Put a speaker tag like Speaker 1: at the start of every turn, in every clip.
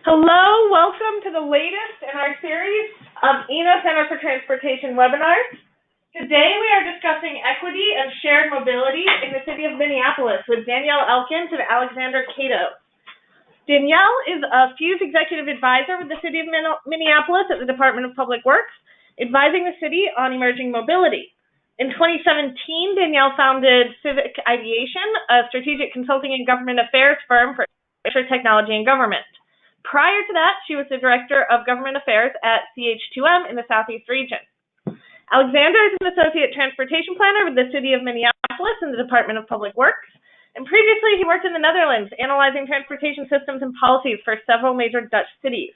Speaker 1: Hello, welcome to the latest in our series of ENA Center for Transportation webinars. Today we are discussing equity and shared mobility in the City of Minneapolis with Danielle Elkins and Alexander Kado. Danielle is a Fuse Executive Advisor with the City of Minneapolis at the Department of Public Works, advising the city on emerging mobility. In 2017, Danielle founded Civic Ideation, a strategic consulting and government affairs firm for technology and government. Prior to that, she was the Director of Government Affairs at CH2M in the Southeast region. Alexander is an Associate Transportation Planner with the City of Minneapolis in the Department of Public Works, and previously he worked in the Netherlands analyzing transportation systems and policies for several major Dutch cities.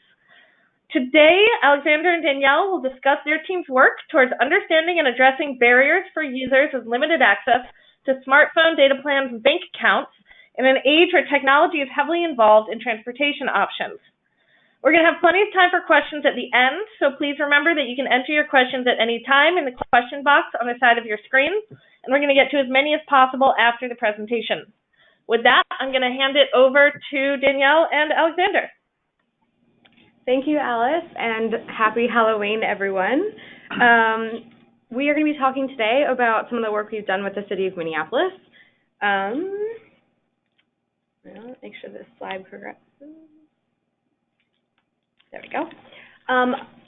Speaker 1: Today, Alexander and Danielle will discuss their team's work towards understanding and addressing barriers for users with limited access to smartphone data plans and bank accounts in an age where technology is heavily involved in transportation options. We're going to have plenty of time for questions at the end, so please remember that you can enter your questions at any time in the question box on the side of your screen, and we're going to get to as many as possible after the presentation. With that, I'm going to hand it over to Danielle and Alexander.
Speaker 2: Thank you, Alice, and happy Halloween, everyone. We are going to be talking today about some of the work we've done with the City of Minneapolis. Make sure this slide progresses. There we go.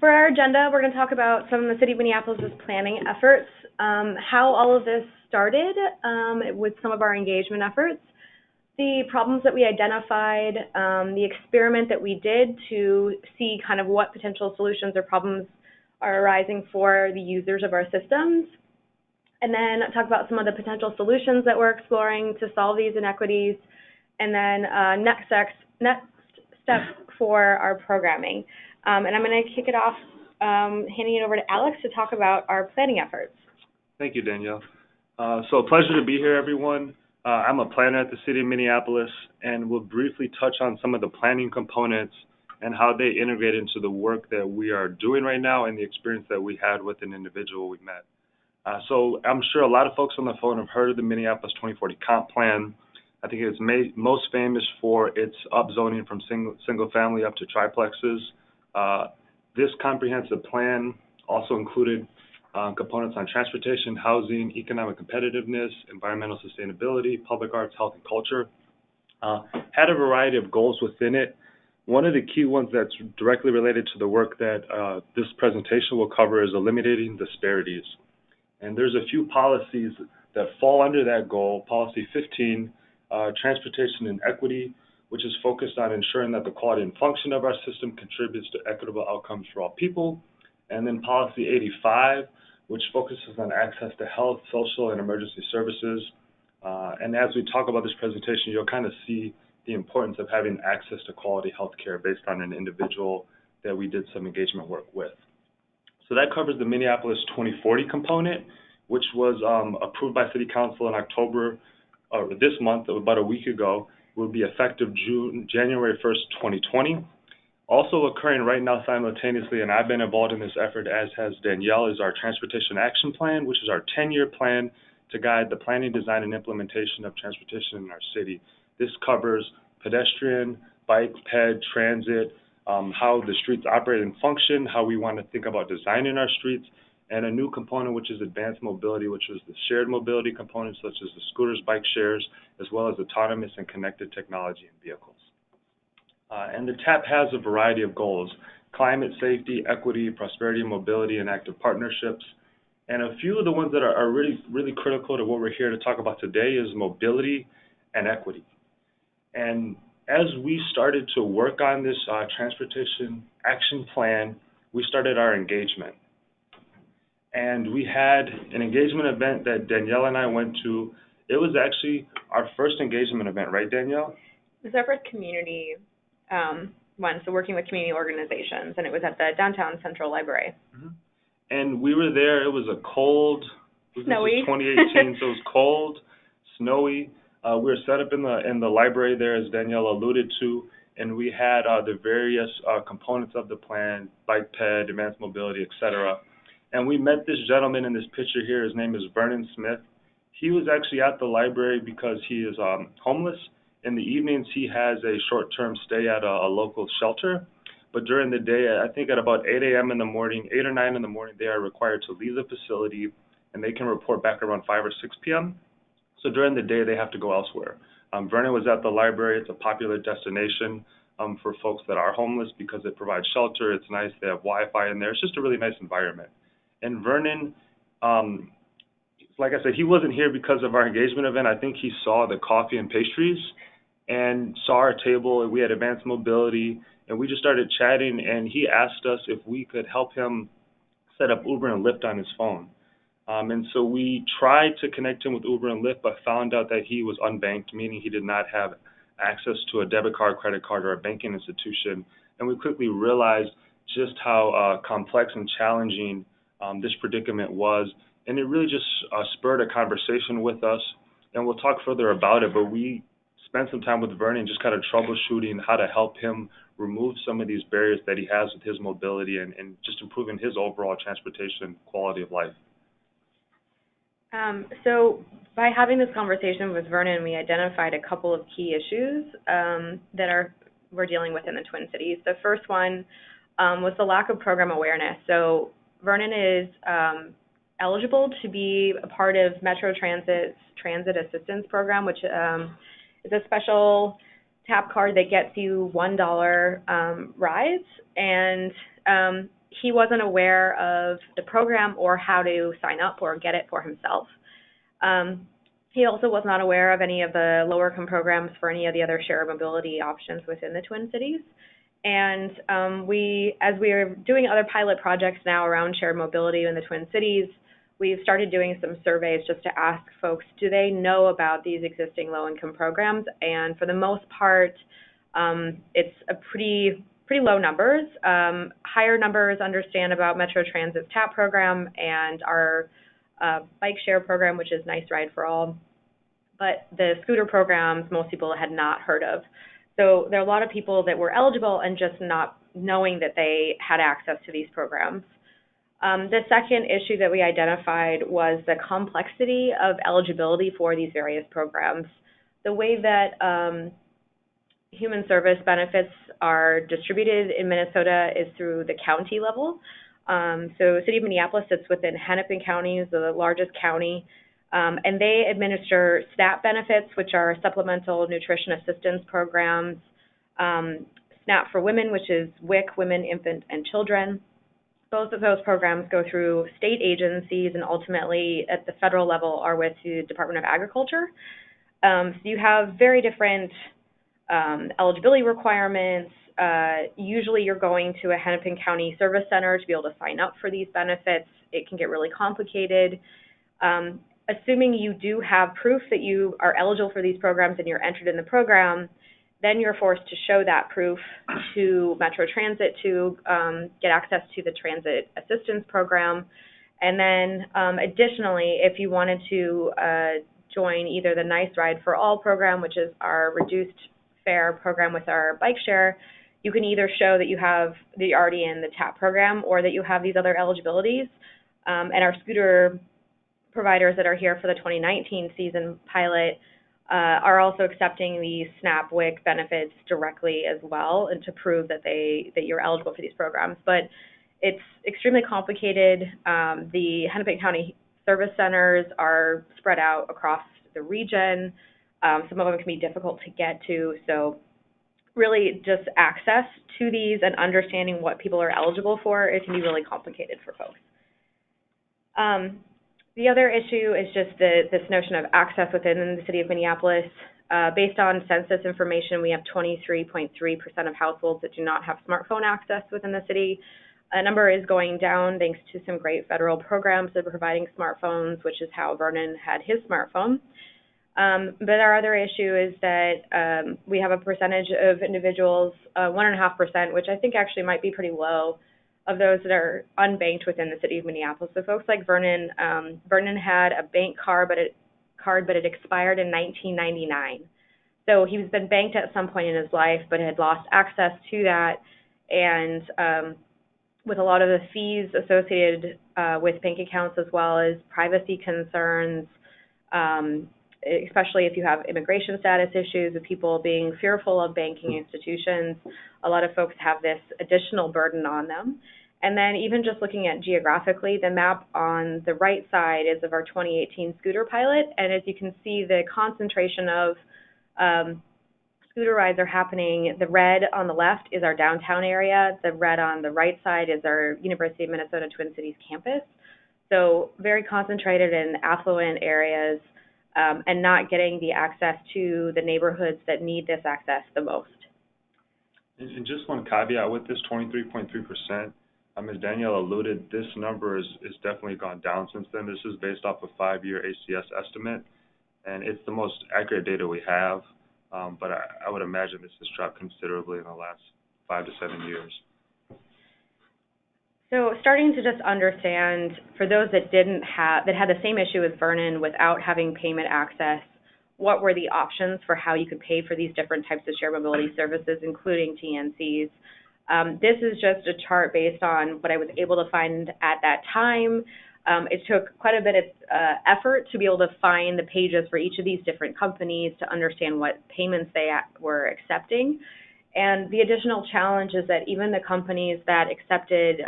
Speaker 2: For our agenda, we're going to talk about some of the City of Minneapolis' planning efforts, how all of this started with some of our engagement efforts, the problems that we identified, the experiment that we did to see kind of what potential solutions or problems are arising for the users of our systems, and then talk about some of the potential solutions that we're exploring to solve these inequities, and then next steps for our programming. And I'm going to kick it off, handing it over to Alex to talk about our planning efforts.
Speaker 3: Thank you, Danielle. So a pleasure to be here, everyone. I'm a planner at the City of Minneapolis, and we'll briefly touch on some of the planning components and how they integrate into the work that we are doing right now and the experience that we had with an individual we met. So I'm sure a lot of folks on the phone have heard of the Minneapolis 2040 Comp Plan. I think it's most famous for its upzoning from single family up to triplexes. This comprehensive plan also included components on transportation, housing, economic competitiveness, environmental sustainability, public arts, health, and culture. Had a variety of goals within it. One of the key ones that's directly related to the work that this presentation will cover is eliminating disparities. And there's a few policies that fall under that goal. Policy 15, transportation and equity, which is focused on ensuring that the quality and function of our system contributes to equitable outcomes for all people. And then policy 85, which focuses on access to health, social, and emergency services. And as we talk about this presentation, you'll kind of see the importance of having access to quality health care based on an individual that we did some engagement work with. So that covers the Minneapolis 2040 component, which was approved by City Council in October, or this month, about a week ago. Will be effective January 1st, 2020. Also occurring right now simultaneously, and I've been involved in this effort, as has Danielle, is our Transportation Action Plan, which is our 10-year plan to guide the planning, design, and implementation of transportation in our city. This covers pedestrian, bike, ped, transit, how the streets operate and function, how we want to think about designing our streets, and a new component, which is advanced mobility, which is the shared mobility components, such as the scooters, bike shares, as well as autonomous and connected technology in vehicles. And the TAP has a variety of goals: climate, safety, equity, prosperity, mobility, and active partnerships. And a few of the ones that are really critical to what we're here to talk about today is mobility and equity. And as we started to work on this Transportation Action Plan, we started our engagement. And we had an engagement event that Danielle and I went to. It was actually our first engagement event, right, Danielle?
Speaker 2: It was our first community one, so working with community organizations, and it was at the Downtown Central Library.
Speaker 3: Mm-hmm. And we were there. It was a cold,
Speaker 2: snowy.
Speaker 3: This was 2018, so it was cold, snowy. We were set up in the library there, as Danielle alluded to, and we had the various components of the plan: bike ped, advanced mobility, etc. And we met this gentleman in this picture here. His name is Vernon Smith. He was actually at the library because he is homeless, In the evenings, he has a short-term stay at a local shelter. But during the day, I think at about 8 a.m. in the morning, 8 or 9 in the morning, they are required to leave the facility, and they can report back around 5 or 6 p.m. So during the day, they have to go elsewhere. Vernon was at the library. It's a popular destination for folks that are homeless because it provides shelter. It's nice. They have Wi-Fi in there. It's just a really nice environment. And Vernon, like I said, he wasn't here because of our engagement event. I think he saw the coffee and pastries and saw our table, and we had advanced mobility, and we just started chatting, and he asked us if we could help him set up Uber and Lyft on his phone. And so we tried to connect him with Uber and Lyft, but found out that he was unbanked, meaning he did not have access to a debit card, credit card, or a banking institution. And we quickly realized just how complex and challenging this predicament was. And it really just spurred a conversation with us, and we'll talk further about it, but we spent some time with Vernon just kind of troubleshooting how to help him remove some of these barriers that he has with his mobility and just improving his overall transportation quality of life.
Speaker 2: So by having this conversation with Vernon, we identified a couple of key issues that we're dealing with in the Twin Cities. The first one was the lack of program awareness. So Vernon is eligible to be a part of Metro Transit's Transit Assistance Program, which is a special tap card that gets you $1 rides, and he wasn't aware of the program or how to sign up or get it for himself. He also was not aware of any of the lower-income programs for any of the other shared mobility options within the Twin Cities. And as we are doing other pilot projects now around shared mobility in the Twin Cities, we've started doing some surveys just to ask folks, do they know about these existing low-income programs? And for the most part, it's a pretty low numbers. Higher numbers understand about Metro Transit's TAP program and our bike share program, which is Nice Ride for All. But the scooter programs, most people had not heard of. So there are a lot of people that were eligible and just not knowing that they had access to these programs. The second issue that we identified was the complexity of eligibility for these various programs. The way that human service benefits are distributed in Minnesota is through the county level. So City of Minneapolis sits within Hennepin County, is the largest county, and they administer SNAP benefits, which are Supplemental Nutrition Assistance Programs, SNAP for Women, which is WIC, Women, Infant, and Children. Both of those programs go through state agencies and ultimately at the federal level are with the Department of Agriculture. So you have very different eligibility requirements. Usually you're going to a Hennepin County Service Center to be able to sign up for these benefits. It can get really complicated. Assuming you do have proof that you are eligible for these programs and you're entered in the program, then you're forced to show that proof to Metro Transit to get access to the Transit Assistance Program. And then additionally, if you wanted to join either the Nice Ride for All program, which is our reduced fare program with our bike share, you can either show that you're already in the TAP program or that you have these other eligibilities. And our scooter providers that are here for the 2019 season pilot are also accepting the SNAP WIC benefits directly as well, and to prove that you're eligible for these programs. But it's extremely complicated. The Hennepin County Service Centers are spread out across the region. Some of them can be difficult to get to. So really just access to these and understanding what people are eligible for, it can be really complicated for folks. The other issue is just this notion of access within the City of Minneapolis. Based on census information, we have 23.3% of households that do not have smartphone access within the city. A number is going down thanks to some great federal programs that are providing smartphones, which is how Vernon had his smartphone. But our other issue is that we have a percentage of individuals, 1.5%, which I think actually might be pretty low, of those that are unbanked within the City of Minneapolis. So folks like Vernon, Vernon had a bank card, but it expired in 1999. So he's been banked at some point in his life, but had lost access to that. And with a lot of the fees associated with bank accounts, as well as privacy concerns, especially if you have immigration status issues, with people being fearful of banking institutions, a lot of folks have this additional burden on them. And then even just looking at geographically, the map on the right side is of our 2018 scooter pilot, and as you can see, the concentration of scooter rides are happening. The red on the left is our downtown area. The red on the right side is our University of Minnesota Twin Cities campus. So very concentrated in affluent areas, and not getting the access to the neighborhoods that need this access the most.
Speaker 3: And just one caveat with this 23.3%, as Danielle alluded, this number is definitely gone down since then. This is based off a 5-year ACS estimate, and it's the most accurate data we have, but I would imagine this has dropped considerably in the last 5 to 7 years.
Speaker 2: So starting to just understand, for those that had the same issue as Vernon without having payment access, what were the options for how you could pay for these different types of shared mobility services, including TNCs. This is just a chart based on what I was able to find at that time. It took quite a bit of effort to be able to find the pages for each of these different companies to understand what payments they were accepting. And the additional challenge is that even the companies that accepted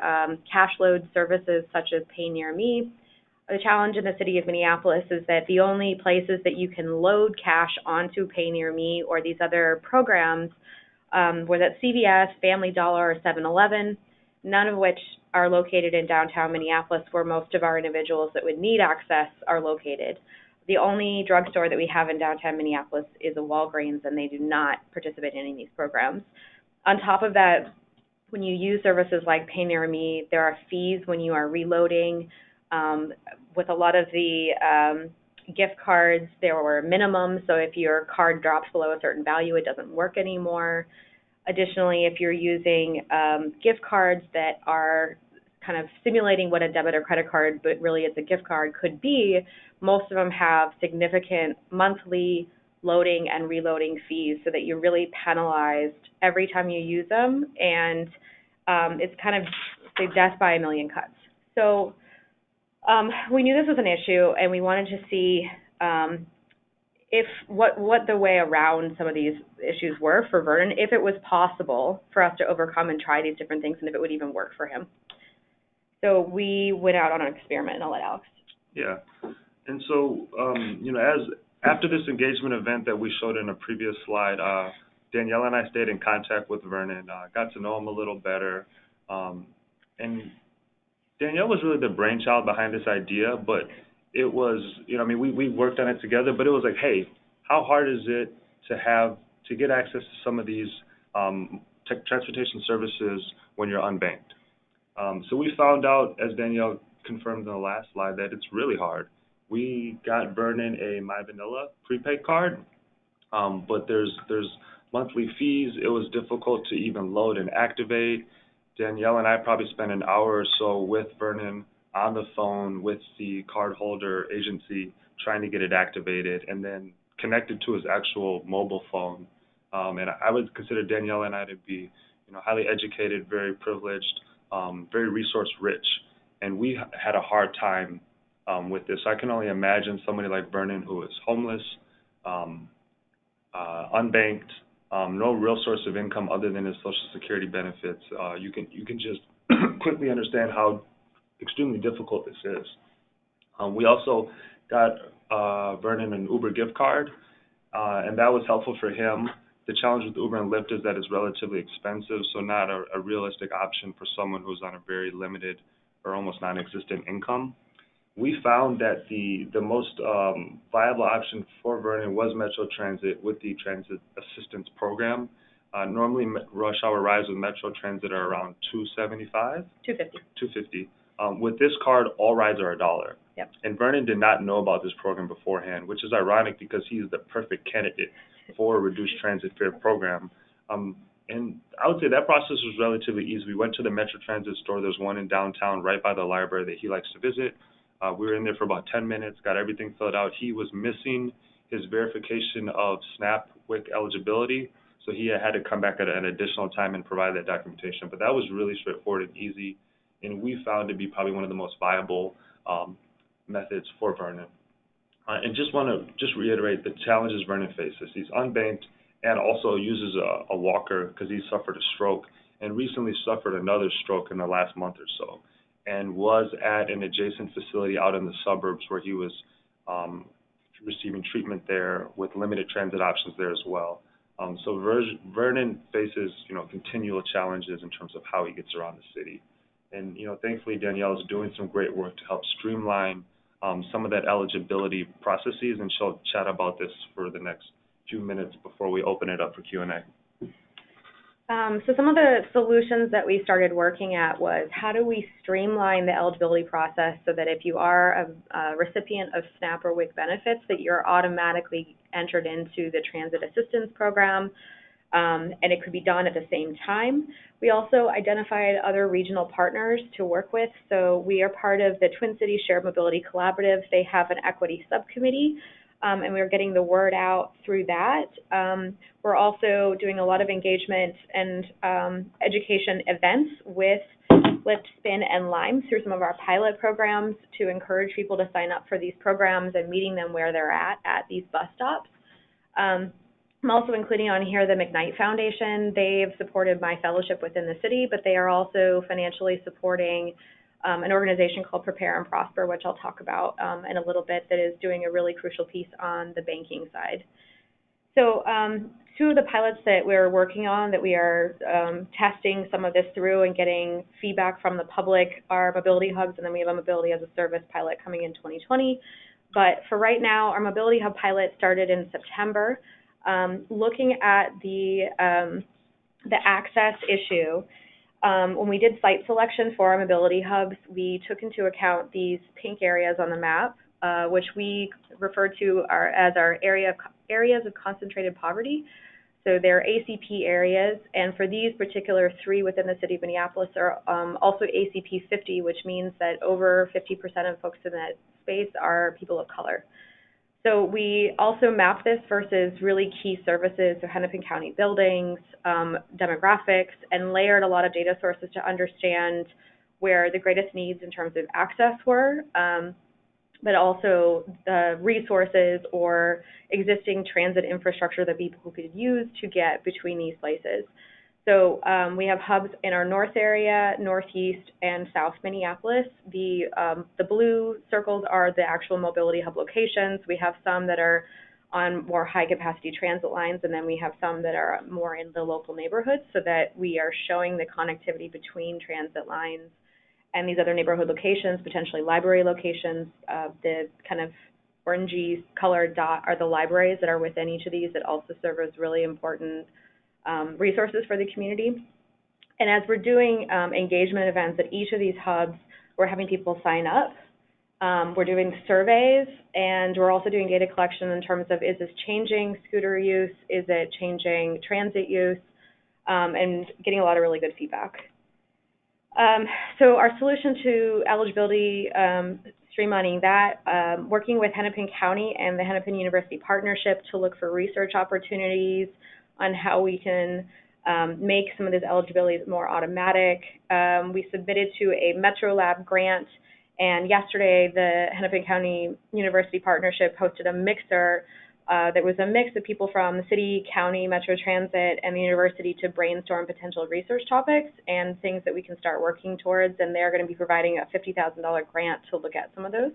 Speaker 2: cash load services such as Pay Near Me, the challenge in the City of Minneapolis is that the only places that you can load cash onto Pay Near Me or these other programs was at CVS, Family Dollar, or 7-Eleven, none of which are located in downtown Minneapolis, where most of our individuals that would need access are located. The only drugstore that we have in downtown Minneapolis is a Walgreens, and they do not participate in any of these programs. On top of that, when you use services like Pay Near Me, there are fees when you are reloading. With a lot of the gift cards, there were minimums, so if your card drops below a certain value, it doesn't work anymore. Additionally, if you're using gift cards that are kind of simulating what a debit or credit card, but really it's a gift card, could be, most of them have significant monthly loading and reloading fees, so that you're really penalized every time you use them, and it's kind of the death by a million cuts. So we knew this was an issue, and we wanted to see what the way around some of these issues were for Vernon, if it was possible for us to overcome and try these different things, and if it would even work for him. So we went out on an experiment, and I'll let Alex.
Speaker 3: Yeah, and so, as after this engagement event that we showed in a previous slide, Danielle and I stayed in contact with Vernon, got to know him a little better, and Danielle was really the brainchild behind this idea, but it was, we worked on it together, but it was like, hey, how hard is it to get access to some of these transportation services when you're unbanked? So we found out, as Danielle confirmed in the last slide, that it's really hard. We got Vernon a My Vanilla prepaid card, but there's monthly fees. It was difficult to even load and activate. Danielle and I probably spent an hour or so with Vernon on the phone with the cardholder agency trying to get it activated, and then connected to his actual mobile phone. And I would consider Danielle and I to be, highly educated, very privileged, very resource rich, and we had a hard time with this. I can only imagine somebody like Vernon, who is homeless, unbanked, no real source of income other than his Social Security benefits. You can just quickly understand how extremely difficult this is. We also got Vernon an Uber gift card, and that was helpful for him. The challenge with Uber and Lyft is that it's relatively expensive, so not a realistic option for someone who's on a very limited or almost non-existent income. We found that the most viable option for Vernon was Metro Transit with the Transit Assistance Program. Normally, rush hour rides with Metro Transit are around $2.75? $2.50. With this card, all rides are $1.
Speaker 2: Yep.
Speaker 3: And Vernon did not know about this program beforehand, which is ironic because he's the perfect candidate for a reduced transit fare program. And I would say that process was relatively easy. We went to the Metro Transit store. There's one in downtown right by the library that he likes to visit. We were in there for about 10 minutes, got everything filled out. He was missing his verification of SNAP WIC eligibility, so he had to come back at an additional time and provide that documentation. But that was really straightforward and easy, and we found to be probably one of the most viable methods for Vernon. And just want to reiterate the challenges Vernon faces. He's unbanked and also uses a walker because he suffered a stroke and recently suffered another stroke in the last month or so, and was at an adjacent facility out in the suburbs where he was receiving treatment there with limited transit options there as well. So Vernon faces, continual challenges in terms of how he gets around the city. And, thankfully Danielle is doing some great work to help streamline some of that eligibility processes, and she'll chat about this for the next few minutes before we open it up for Q&A.
Speaker 2: So some of the solutions that we started working at was how do we streamline the eligibility process so that if you are a recipient of SNAP or WIC benefits, that you're automatically entered into the transit assistance program, and it could be done at the same time. We also identified other regional partners to work with. So we are part of the Twin Cities Shared Mobility Collaborative. They have an equity subcommittee, and we're getting the word out through that. We're also doing a lot of engagement and education events with Lyft, Spin, and Lime through some of our pilot programs to encourage people to sign up for these programs and meeting them where they're at these bus stops. I'm also including on here the McKnight Foundation. They've supported my fellowship within the city, but they are also financially supporting an organization called Prepare and Prosper, which I'll talk about in a little bit, that is doing a really crucial piece on the banking side. So two of the pilots that we're working on that we are testing some of this through and getting feedback from the public are mobility hubs, and then we have a mobility as a service pilot coming in 2020. But for right now, our mobility hub pilot started in September. Looking at the access issue, when we did site selection for our mobility hubs, we took into account these pink areas on the map, which we refer to as our areas of concentrated poverty. So they're ACP areas, and for these particular three within the City of Minneapolis are also ACP 50, which means that over 50% of folks in that space are people of color. So we also mapped this versus really key services, so Hennepin County buildings, demographics, and layered a lot of data sources to understand where the greatest needs in terms of access were, but also the resources or existing transit infrastructure that people could use to get between these places. So we have hubs in our north area, northeast, and south Minneapolis. The blue circles are the actual mobility hub locations. We have some that are on more high-capacity transit lines, and then we have some that are more in the local neighborhoods, so that we are showing the connectivity between transit lines and these other neighborhood locations, potentially library locations. The kind of orangey colored dot are the libraries that are within each of these that also serve as really important resources for the community. And as we're doing engagement events at each of these hubs, we're having people sign up. We're doing surveys, and we're also doing data collection in terms of, is this changing scooter use? Is it changing transit use? And getting a lot of really good feedback. So our solution to eligibility, streamlining that, working with Hennepin County and the Hennepin University Partnership to look for research opportunities on how we can make some of this eligibility more automatic. We submitted to a Metro Lab grant, and yesterday the Hennepin County University Partnership hosted a mixer that was a mix of people from the city, county, Metro Transit, and the university to brainstorm potential research topics and things that we can start working towards, and they're going to be providing a $50,000 grant to look at some of those.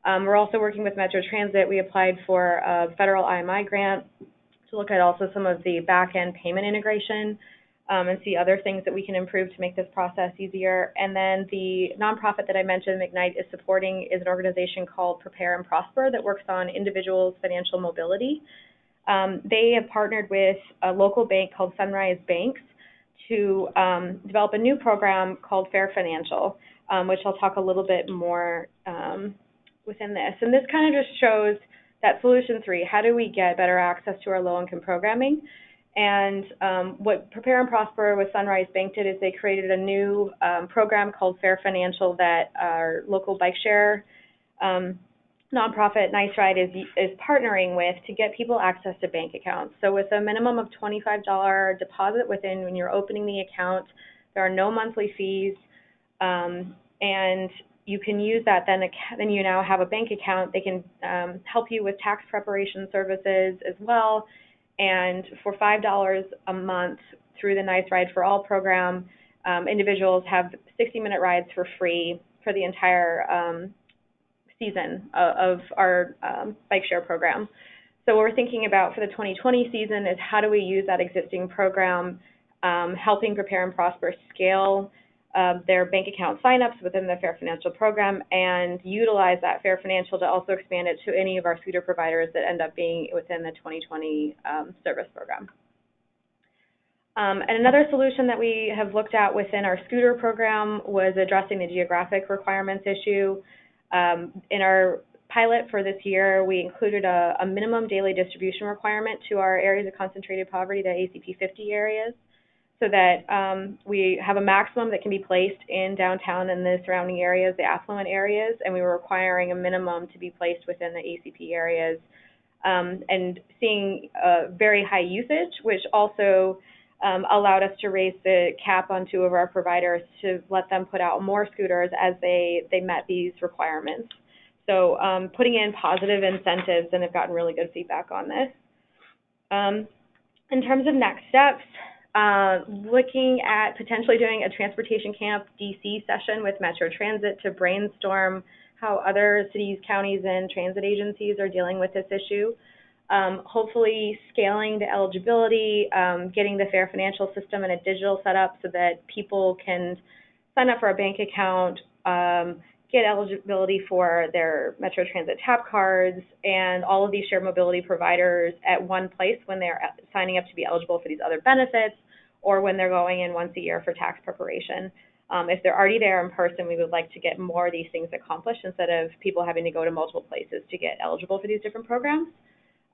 Speaker 2: We're also working with Metro Transit. We applied for a federal IMI grant to look at also some of the back-end payment integration and see other things that we can improve to make this process easier. And then the nonprofit that I mentioned, McKnight, is an organization called Prepare and Prosper that works on individuals' financial mobility. They have partnered with a local bank called Sunrise Banks to develop a new program called Fair Financial, which I'll talk a little bit more within this. And this kind of just shows that solution 3, how do we get better access to our low-income programming? And what Prepare and Prosper with Sunrise Bank did is they created a new program called Fair Financial that our local bike share nonprofit Nice Ride is partnering with to get people access to bank accounts. So with a minimum of $25 deposit when you're opening the account, there are no monthly fees, and you can use that, then you now have a bank account. They can help you with tax preparation services as well. And for $5 a month through the Nice Ride for All program, individuals have 60-minute rides for free for the entire season of our bike share program. So what we're thinking about for the 2020 season is how do we use that existing program, helping Prepare and Prosper scale their bank account signups within the Fair Financial program, and utilize that Fair Financial to also expand it to any of our scooter providers that end up being within the 2020 service program. And another solution that we have looked at within our scooter program was addressing the geographic requirements issue. In our pilot for this year, we included a minimum daily distribution requirement to our areas of concentrated poverty, the ACP 50 areas, so that we have a maximum that can be placed in downtown and the surrounding areas, the affluent areas, and we were requiring a minimum to be placed within the ACP areas, and seeing very high usage, which also allowed us to raise the cap on 2 of our providers to let them put out more scooters as they met these requirements. So putting in positive incentives, and have gotten really good feedback on this. In terms of next steps, looking at potentially doing a transportation camp DC session with Metro Transit to brainstorm how other cities, counties, and transit agencies are dealing with this issue. Hopefully scaling the eligibility, getting the Fair Financial system in a digital setup so that people can sign up for a bank account, get eligibility for their Metro Transit tap cards, and all of these shared mobility providers at one place when they're signing up to be eligible for these other benefits, or when they're going in once a year for tax preparation. If they're already there in person, we would like to get more of these things accomplished instead of people having to go to multiple places to get eligible for these different programs.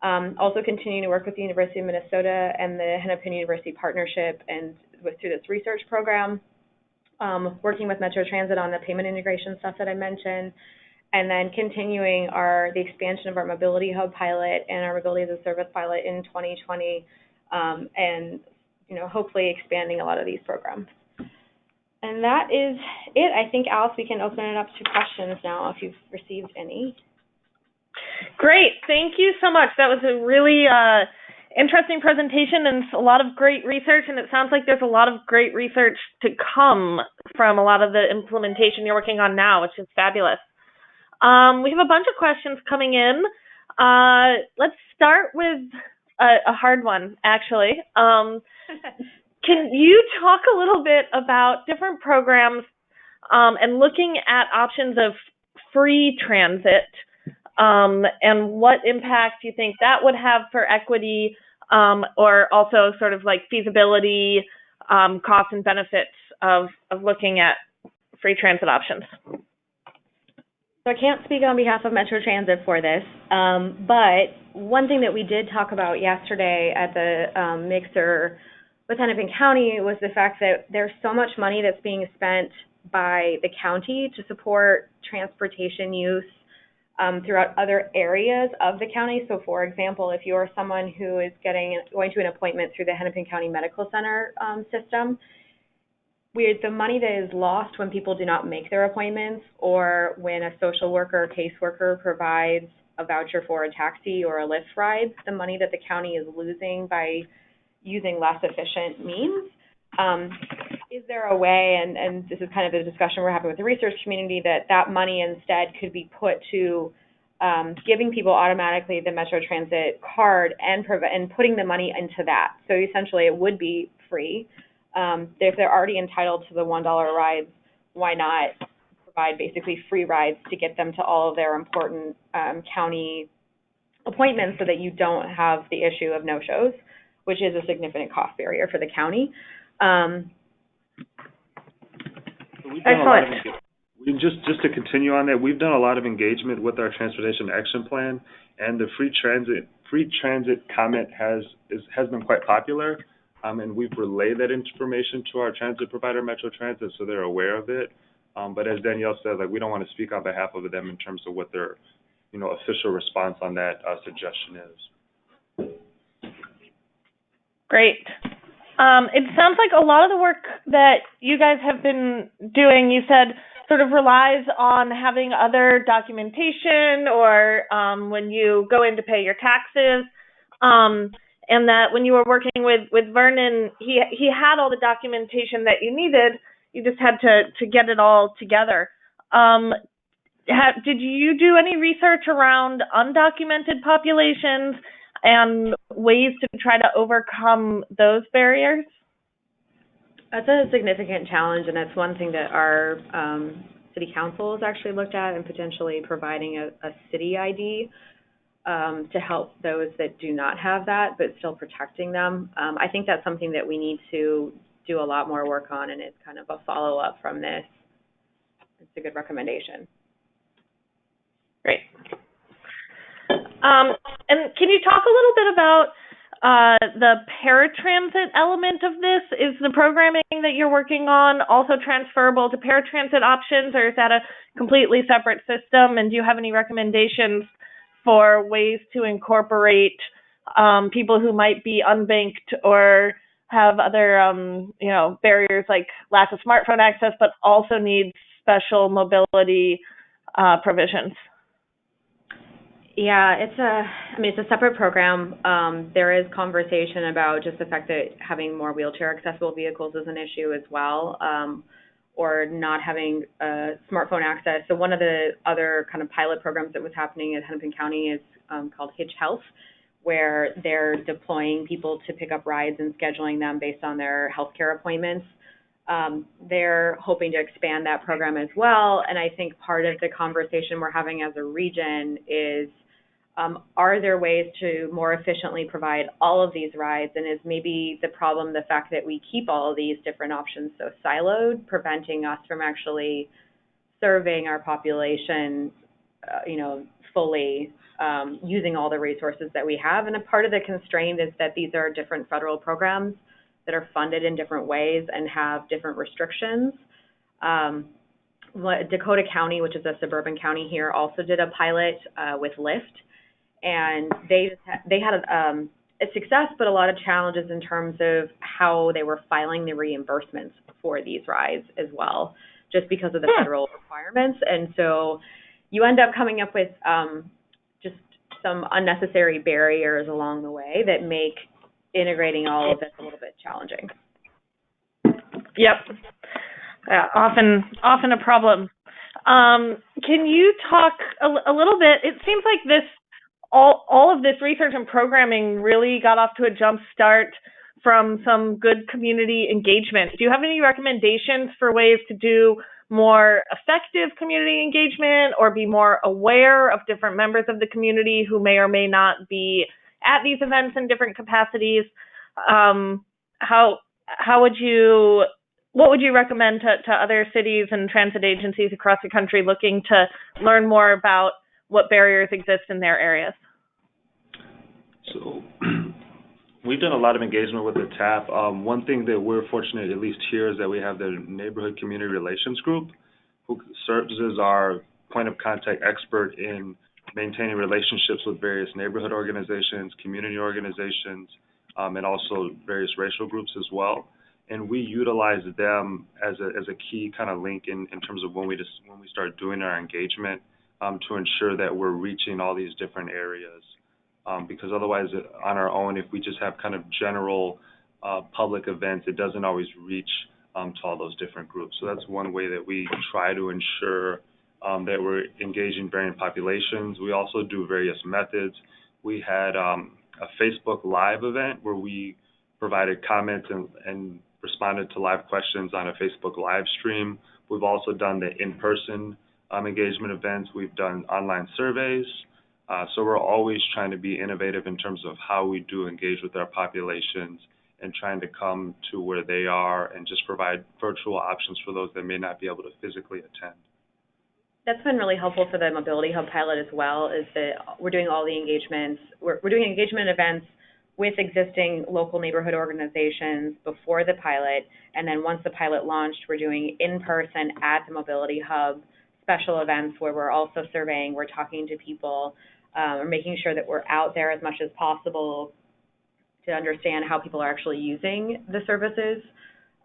Speaker 2: Also continuing to work with the University of Minnesota and the Hennepin University Partnership and through this research program, working with Metro Transit on the payment integration stuff that I mentioned, and then continuing the expansion of our Mobility Hub pilot and our Mobility as a Service pilot in 2020, and hopefully expanding a lot of these programs. And that is it. I think, Alice, we can open it up to questions now if you've received any.
Speaker 1: Great. Thank you so much. That was a really interesting presentation and a lot of great research, and it sounds like there's a lot of great research to come from a lot of the implementation you're working on now, which is fabulous. We have a bunch of questions coming in. Let's start with a hard one, actually. Can you talk a little bit about different programs and looking at options of free transit and what impact you think that would have for equity, or also sort of like feasibility, costs and benefits of looking at free transit options?
Speaker 2: So I can't speak on behalf of Metro Transit for this, but one thing that we did talk about yesterday at the mixer with Hennepin County was the fact that there's so much money that's being spent by the county to support transportation use throughout other areas of the county. So for example, if you're someone who is going to an appointment through the Hennepin County Medical Center system, the money that is lost when people do not make their appointments, or when a social worker or caseworker provides a voucher for a taxi or a Lyft ride, the money that the county is losing by using less efficient means. Is there a way, and this is kind of the discussion we're having with the research community, that money instead could be put to giving people automatically the Metro Transit card and putting the money into that. So essentially it would be free. If they're already entitled to the $1 rides, why not provide basically free rides to get them to all of their important county appointments so that you don't have the issue of no-shows, which is a significant cost barrier for the county.
Speaker 1: Excellent.
Speaker 3: Just to continue on that, we've done a lot of engagement with our Transportation Action Plan, and the free transit comment has been quite popular, and we've relayed that information to our transit provider, Metro Transit, so they're aware of it. But as Danielle said, we don't want to speak on behalf of them in terms of what their official response on that suggestion is.
Speaker 1: Great. It sounds like a lot of the work that you guys have been doing, you said sort of relies on having other documentation or when you go in to pay your taxes. And that when you were working with Vernon, he had all the documentation that you needed. You just had to get it all together. Did you do any research around undocumented populations and ways to try to overcome those barriers?
Speaker 2: That's a significant challenge, and it's one thing that our city council has actually looked at, and potentially providing a city ID to help those that do not have that, but still protecting them. I think that's something that we need to do a lot more work on, and it's kind of a follow-up from this. It's a good recommendation.
Speaker 1: Great. And can you talk a little bit about the paratransit element of this? Is the programming that you're working on also transferable to paratransit options, or is that a completely separate system? And do you have any recommendations for ways to incorporate people who might be unbanked or have other barriers like lack of smartphone access, but also need special mobility provisions?
Speaker 2: Yeah, it's a separate program. There is conversation about just the fact that having more wheelchair accessible vehicles is an issue as well, or not having smartphone access. So one of the other kind of pilot programs that was happening at Hennepin County is called Hitch Health, where they're deploying people to pick up rides and scheduling them based on their healthcare appointments. They're hoping to expand that program as well. And I think part of the conversation we're having as a region is, are there ways to more efficiently provide all of these rides? And is maybe the problem the fact that we keep all of these different options so siloed, preventing us from actually serving our population, fully, using all the resources that we have? And a part of the constraint is that these are different federal programs that are funded in different ways and have different restrictions. Dakota County, which is a suburban county here, also did a pilot with Lyft. And they had a success, but a lot of challenges in terms of how they were filing the reimbursements for these rides as well, just because of the federal requirements. And so you end up coming up with just some unnecessary barriers along the way that make integrating all of this a little bit challenging.
Speaker 1: Yep. Often a problem. Can you talk a little bit? It seems like all of this research and programming really got off to a jump start from some good community engagement. Do you have any recommendations for ways to do more effective community engagement or be more aware of different members of the community who may or may not be at these events in different capacities? What would you recommend to other cities and transit agencies across the country looking to learn more about what barriers exist in their areas?
Speaker 3: So we've done a lot of engagement with the TAP. One thing that we're fortunate, at least here, is that we have the Neighborhood Community Relations Group, who serves as our point of contact expert in maintaining relationships with various neighborhood organizations, community organizations, and also various racial groups as well. And we utilize them as a key kind of link in terms of when we start doing our engagement to ensure that we're reaching all these different areas. Because otherwise, on our own, if we just have kind of general public events, it doesn't always reach to all those different groups. So that's one way that we try to ensure that we're engaging varying populations. We also do various methods. We had a Facebook Live event where we provided comments and responded to live questions on a Facebook live stream. We've also done the in-person engagement events. We've done online surveys. So we're always trying to be innovative in terms of how we do engage with our populations and trying to come to where they are and just provide virtual options for those that may not be able to physically attend.
Speaker 2: That's been really helpful for the Mobility Hub pilot as well, is that we're doing all the engagements. We're doing engagement events with existing local neighborhood organizations before the pilot, and then once the pilot launched, we're doing in-person at the Mobility Hub special events where we're also surveying, we're talking to people, we're making sure that we're out there as much as possible to understand how people are actually using the services.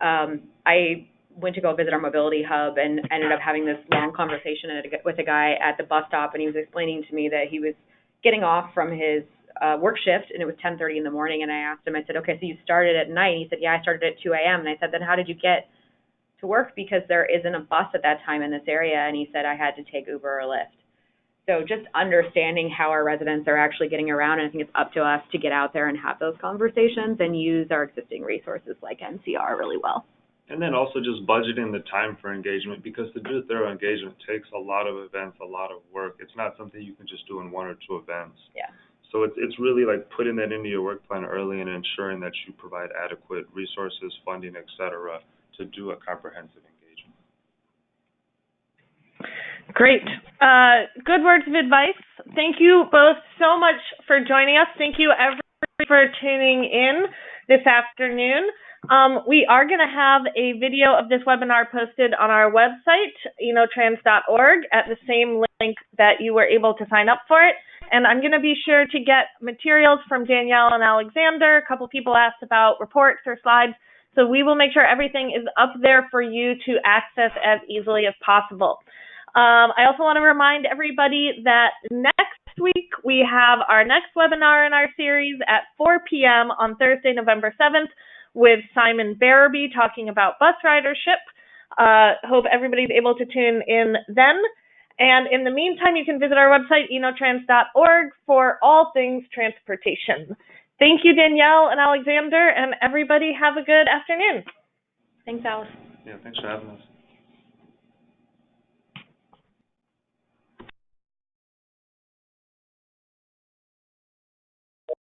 Speaker 2: I went to go visit our mobility hub and ended up having this long conversation with a guy at the bus stop, and he was explaining to me that he was getting off from his work shift, and it was 10:30 in the morning, and I asked him, I said, okay, so you started at night? And he said, yeah, I started at 2 a.m. And I said, then how did you get to work? Because there isn't a bus at that time in this area. And he said, I had to take Uber or Lyft. So just understanding how our residents are actually getting around, and I think it's up to us to get out there and have those conversations and use our existing resources like NCR really well.
Speaker 3: And then also just budgeting the time for engagement, because to do thorough engagement takes a lot of events, a lot of work. It's not something you can just do in 1 or 2 events.
Speaker 2: Yeah.
Speaker 3: So it's really like putting that into your work plan early and ensuring that you provide adequate resources, funding, et cetera, to do a comprehensive engagement.
Speaker 1: Great. Good words of advice. Thank you both so much for joining us. Thank you, everybody, for tuning in this afternoon. We are going to have a video of this webinar posted on our website, enotrans.org, at the same link that you were able to sign up for it. And I'm going to be sure to get materials from Danielle and Alexander. A couple people asked about reports or slides. So we will make sure everything is up there for you to access as easily as possible. I also want to remind everybody that next week we have our next webinar in our series at 4 p.m. on Thursday, November 7th, with Simon Barabee talking about bus ridership. Hope everybody's able to tune in then. And in the meantime, you can visit our website, enotrans.org, for all things transportation. Thank you, Danielle and Alexander, and everybody have a good afternoon.
Speaker 2: Thanks, Alice.
Speaker 3: Yeah, thanks for having us.